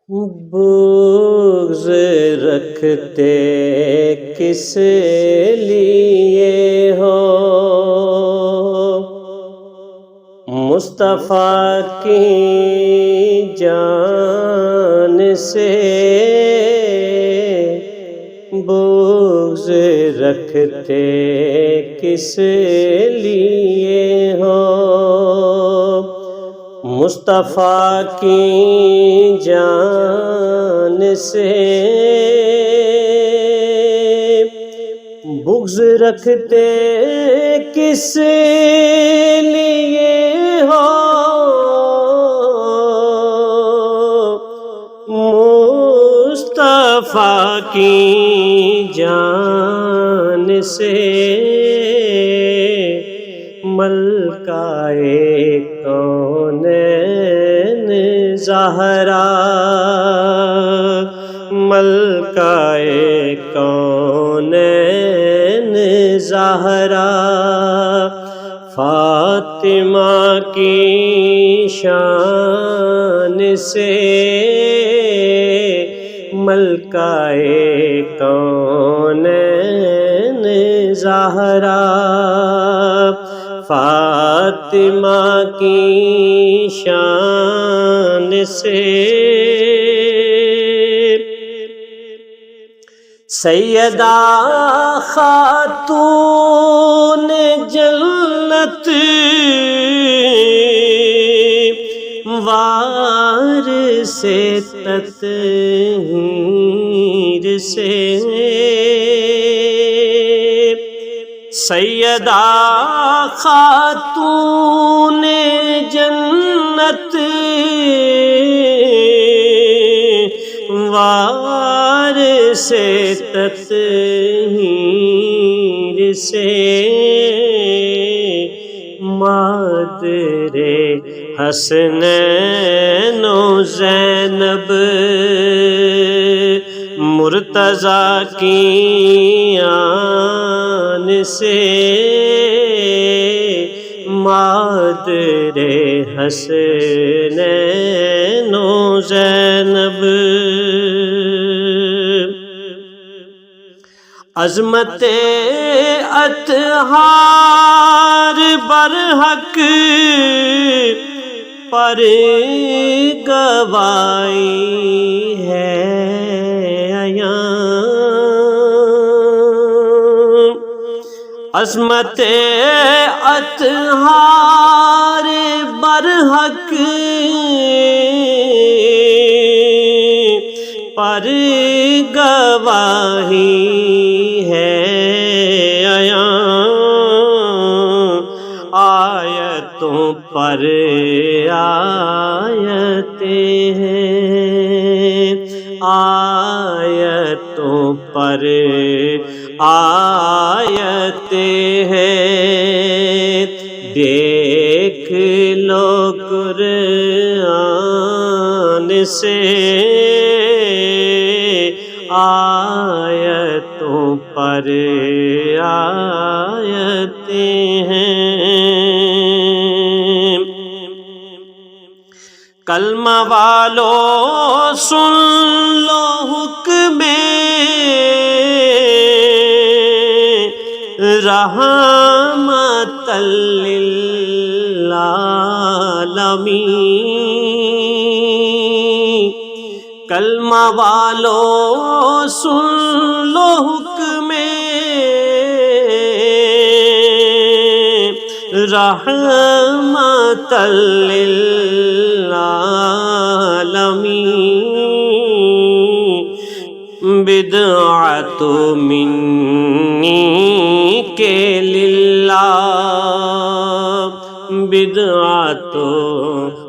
بغض رکھتے کس لیے ہو مصطفیٰ کی جان سے بغض رکھتے کس لیے ہو مصطفیٰ کی جان سے بغض رکھتے کس لیے ہو مصطفیٰ کی جان سے ملکہ کونین زہرا ملکہ کونین زہرا فاطمہ کی شان سے ملکہ کونین زہرا فاطمہ کی شان سے سیدہ خاتون جنت وارث تطہیر سے سیدہ خاتون جنت وارث تطہیر سے مادر حسنین و زینب مرتضیٰ کی آن سے مادر حسنین و زینب عظمت اطہار برحق پر گواہی ہے عظمت اطہار برحق پر گواہی ہے آیتوں پر آیتیں ہیں آیتوں پر آیتیں ہیں دیکھ لو قرآن سے آیتوں پر آیتیں ہیں کلمہ والو سن لو حکم رحمت للعالمین کلمہ والو سن لو حکم رحمت للعالمین بدعت منی کے للہ بدعت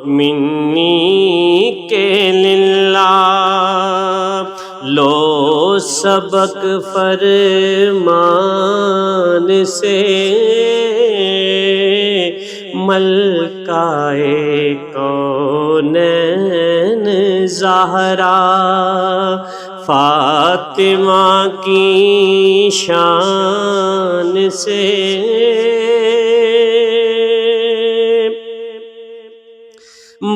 منی کے للہ لو سبق فرمان سے ملکہ کونین زہرا فاطمہ کی شان سے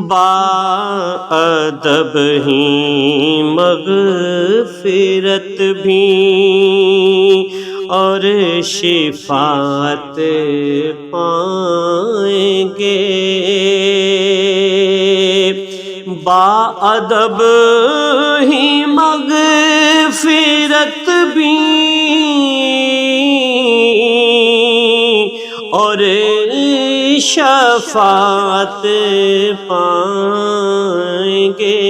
باادب ہی مغفرت بھی اور شفاعت پائیں گے۔ باادب ہی مغفرت بھی اور شفاعت پائیں گے۔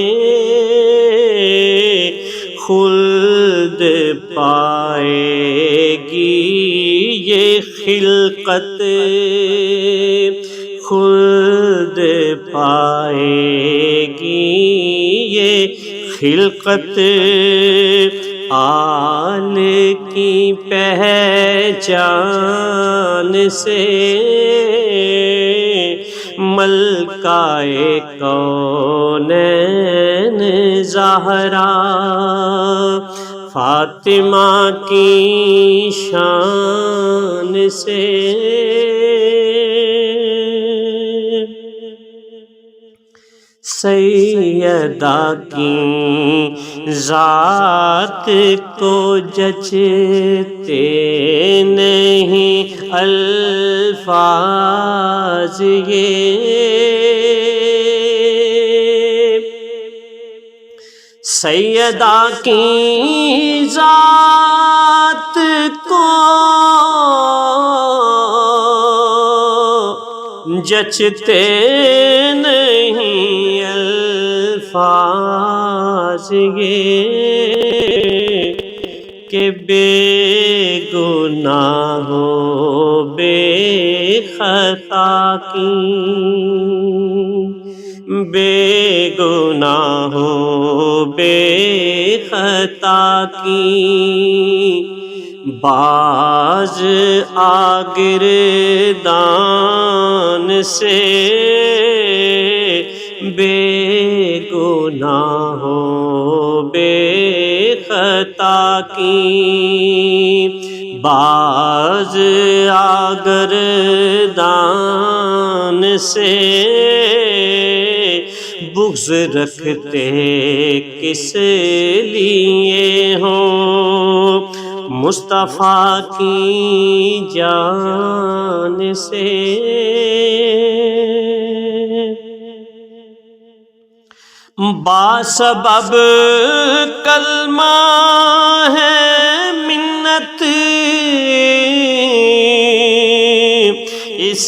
خلد پائے گی یہ خلقت، خلد پائے گی یہ خلقت، آل کی پہچان سے ملکہ کونین زہرا فاطمہ کی شان سے سیدہ کی ذات کو جچتے نہیں الفاظ یہ، سیدہ کی ذات کو جچتے نہیں الفاظ یہ کہ بے گناہ ہو بے خطا کی، بے گناہ ہو بے خطا کی، باز آگردان سے بے گناہ ہو بے خطا کی، باز آگردان سے بغض رکھتے کس لیے ہوں مصطفیٰ کی جان سے۔ باسبب کلمہ ہے منت اس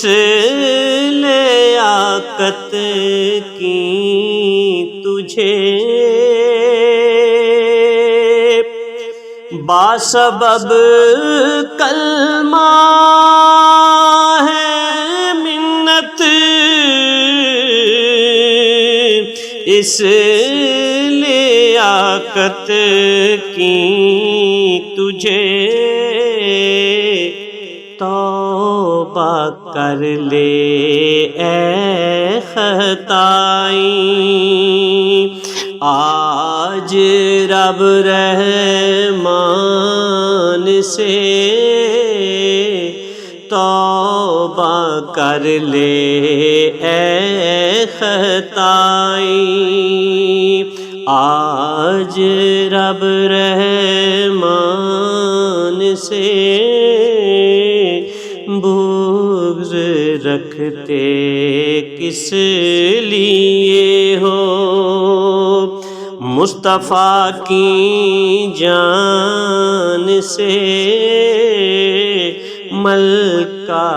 لیاقت کی تجھے، باسبب کلمہ ہے منت اس لیاقت کی تجھے، توبہ کر لے اے خطائی آج رب رحمان سے، توبہ کر لے اے خطائی آج رب رحمان سے، بغض رکھتے کس لیے ہو مصطفیٰ کی جان سے، ملکہ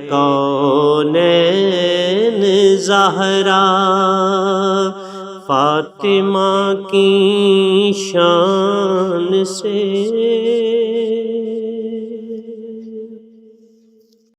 کونین زہرا فاطمہ کی شان سے۔